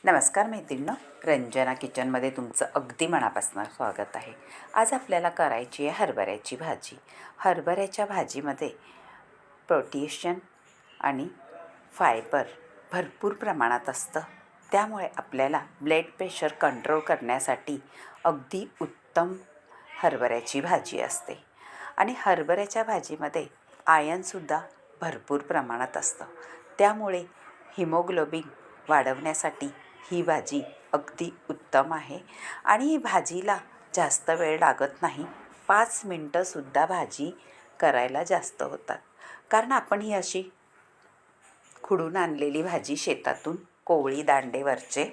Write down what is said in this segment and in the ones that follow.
नमस्कार मैत्रिणींनो, रंजना किचनमध्ये तुमचं अगदी मनापासून स्वागत आहे. आज आपल्याला करायची आहे हरभऱ्याची भाजी. हरभऱ्याच्या भाजीमध्ये प्रोटीशन आणि फायबर भरपूर प्रमाणात असतं. त्यामुळे आपल्याला ब्लड प्रेशर कंट्रोल करण्यासाठी अगदी उत्तम हरभऱ्याची भाजी असते. आणि हरभऱ्याच्या भाजीमध्ये आयर्नसुद्धा भरपूर प्रमाणात असतं. त्यामुळे हिमोग्लोबिन वाढवण्यासाठी ही भाजी अगदी उत्तम आहे. आणि ही भाजीला जास्त वेळ लागत नाही. 5 मिनटंसुद्धा भाजी करायला जास्त होतात. कारण आपण ही अशी खुडून आणलेली भाजी शेतातून, कोवळी दांडेवरचे,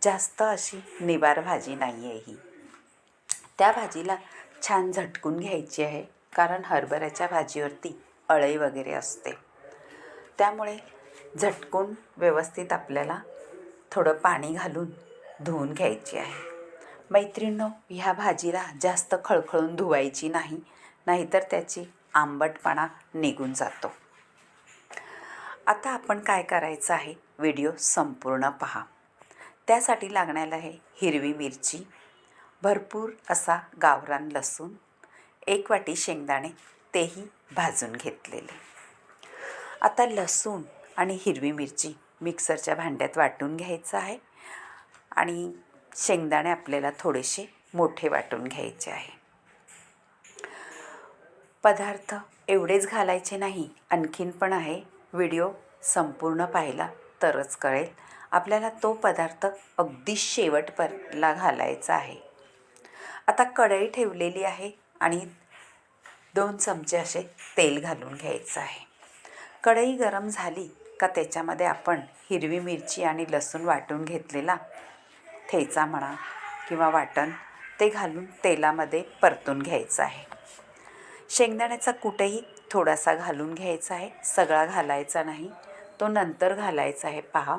जास्त अशी निबार भाजी नाही आहे ही. त्या भाजीला छान झटकून घ्यायची आहे, कारण हरभऱ्याच्या भाजीवरती अळई वगैरे असते. त्यामुळे झटकून व्यवस्थित आपल्याला थोडं पाणी घालून धुवून घ्यायची आहे. मैत्रिणींनो, ह्या भाजीला जास्त खळखळून धुवायची नाही, नाहीतर त्याची आंबटपणा निघून जातो. आता आपण काय करायचं आहे, व्हिडिओ संपूर्ण पहा. त्यासाठी लागण्याला आहे हिरवी मिरची, भरपूर असा गावरान लसूण, 1 वाटी शेंगदाणे, तेही भाजून घेतलेले. आता लसूण आणि हिरवी मिरची मिक्सरच्या भांड्यात वाटून घ्यायचं आहे. आणि शेंगदाणे आपल्याला थोडेसे मोठे वाटून घ्यायचे आहे. पदार्थ एवढेच घालायचे नाही, आणखीन पण आहे. व्हिडिओ संपूर्ण पाहिला तरच कळेल. आपल्याला तो पदार्थ अगदी शेवटपर्यंत घालायचा आहे. आता कढई ठेवलेली आहे आणि 2 चमचे असे तेल घालून घ्यायचं आहे. कढई गरम झाली का त्याच्यामध्ये आपण हिरवी मिरची आणि लसूण वाटून घेतलेला ठेचा म्हणा किंवा वाटण, ते घालून तेलामध्ये परतून घ्यायचं आहे. शेंगदाण्याचा कूटही थोडासा घालून घ्यायचा आहे, सगळा घालायचा नाही, तो नंतर घालायचा आहे. पहा,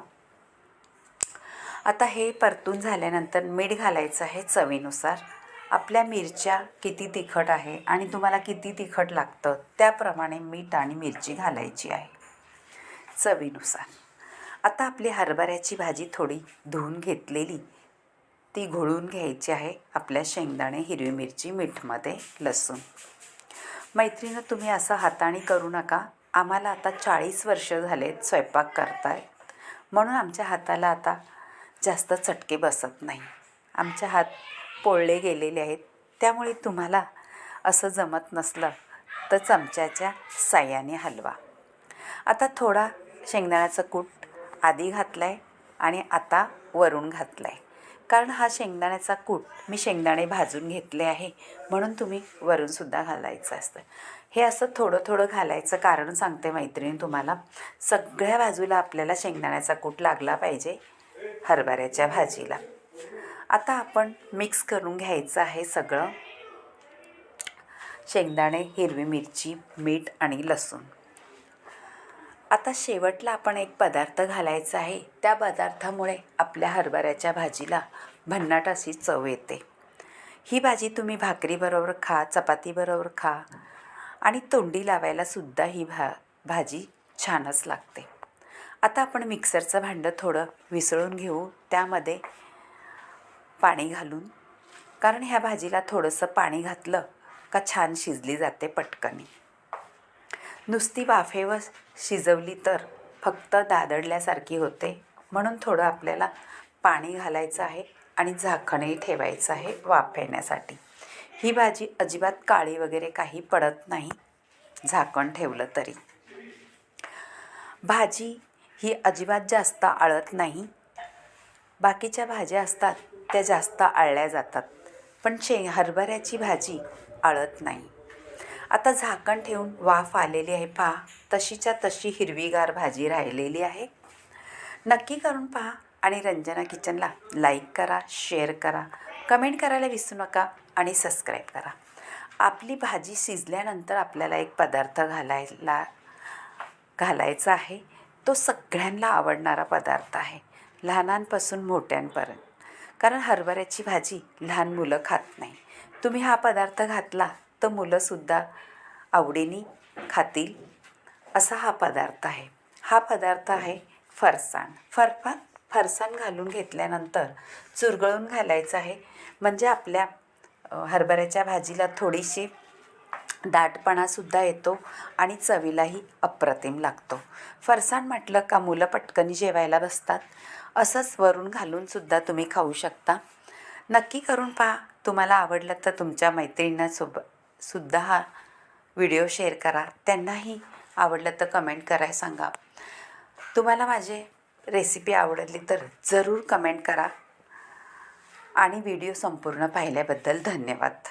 आता हे परतून झाल्यानंतर मीठ घालायचं आहे चवीनुसार. आपल्या मिरच्या किती तिखट आहे आणि तुम्हाला किती तिखट लागतं त्याप्रमाणे मीठ आणि मिरची घालायची आहे चवीनुसार. आता आपली हरभऱ्याची भाजी थोडी धुवून घेतलेली ती घोळून घ्यायची आहे आपल्या शेंगदाणे, हिरवी मिरची, मीठमध्ये, लसूण. मैत्रिणी, तुम्ही असं हाताने करू नका. आम्हाला आता 40 वर्ष झालेत स्वयंपाक करतायत, म्हणून आमच्या हाताला आता जास्त चटके बसत नाही. आमचे हात पोळले गेलेले आहेत. त्यामुळे तुम्हाला असं जमत नसलं तर चमच्याच्या साह्याने हलवा. आता थोडा शेंगदाण्याचा कूट आधी घातला आहे आणि आता वरून घातला आहे. कारण हा शेंगदाण्याचा कूट मी शेंगदाणे भाजून घेतले आहे, म्हणून तुम्ही वरूनसुद्धा घालायचं असतं. हे असं थोडं थोडं घालायचं कारण सांगते मैत्रिणी तुम्हाला. सगळ्या बाजूला आपल्याला शेंगदाण्याचा कूट लागला पाहिजे हरभऱ्याच्या भाजीला. आता आपण मिक्स करून घ्यायचं आहे सगळं, शेंगदाणे, हिरवी मिरची, मीठ आणि लसूण. आता शेवटला आपण एक पदार्थ घालायचा आहे. त्या पदार्थामुळे आपल्या हरभऱ्याच्या भाजीला भन्नाट अशी चव येते. ही भाजी तुम्ही भाकरीबरोबर खा, चपातीबरोबर खा आणि तोंडी लावायलासुद्धा ही भाजी छानच लागते. आता आपण मिक्सरचं भांडं थोडं विसळून घेऊ, त्यामध्ये पाणी घालून. कारण ह्या भाजीला थोडंसं पाणी घातलं का छान शिजली जाते पटकन. नुसती वाफेवर शिजवली तर फक्त दादडल्यासारखी होते, म्हणून थोडं आपल्याला पाणी घालायचं आहे आणि झाकणही ठेवायचं आहे वाफ येण्यासाठी. ही भाजी अजिबात काळी वगैरे काही पडत नाही झाकण ठेवलं तरी. भाजी ही अजिबात जास्त आळत नाही. बाकीच्या भाज्या असतात त्या जास्त आळल्या जातात, पण हरभऱ्याची भाजी आळत नाही. आता झाकण ठेवून वाफ आलेली आहे. पहा, तशीच्या तशी हिरवीगार भाजी राहिलेली आहे. नक्की करून पहा आणि रंजना किचनला लाईक करा, शेअर करा, कमेंट करायला विसरू नका आणि सबस्क्राईब करा. आपली भाजी शिजल्यानंतर आपल्याला एक पदार्थ घालायचा आहे. तो सगळ्यांना आवडणारा पदार्थ आहे, लहानांपासून मोठ्यांपर्यंत. कारण हरभऱ्याची भाजी लहान मुलं खात नाही. तुम्ही हा पदार्थ घातला तर मुलंसुद्धा आवडीने खातील असा हा पदार्थ आहे. हा पदार्थ आहे फरसाण. फरसाण घालून घेतल्यानंतर चुरगळून घालायचं आहे. म्हणजे आपल्या हरभऱ्याच्या भाजीला थोडीशी दाटपणासुद्धा येतो आणि चवीलाही अप्रतिम लागतो. फरसाण म्हटलं का मुलं पटकन जेवायला बसतात. असंच वरून घालूनसुद्धा तुम्ही खाऊ शकता. नक्की करून पहा. तुम्हाला आवडलं तर तुमच्या मैत्रिणींसोबत सुद्धा हा व्हिडिओ शेअर करा. त्यांनाही आवडलं तर कमेंट करायला सांगा. तुम्हाला माझी रेसिपी आवडली तर जरूर कमेंट करा आणि व्हिडिओ संपूर्ण पाहिल्याबद्दल धन्यवाद.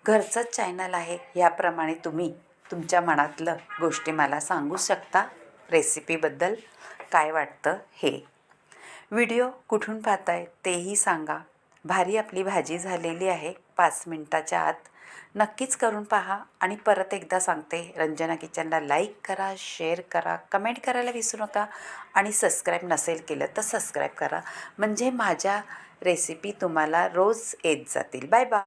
घरचंच चॅनल आहे. याप्रमाणे तुम्ही तुमच्या मनातलं गोष्टी मला सांगू शकता. रेसिपीबद्दल काय वाटतं हे. व्हिडिओ कुठून पाहताय तेही सांगा. भारी आपली भाजी झालेली आहे 5 मिनटाच्या आत. नक्कीच करून पहा. आणि परत एकदा सांगते, रंजना किचनला लाईक करा, शेअर करा, कमेंट करायला विसरू नका आणि सबस्क्राईब नसेल केलं तर सबस्क्राईब करा. म्हणजे माझ्या रेसिपी तुम्हाला रोज येत जातील. Bye bye.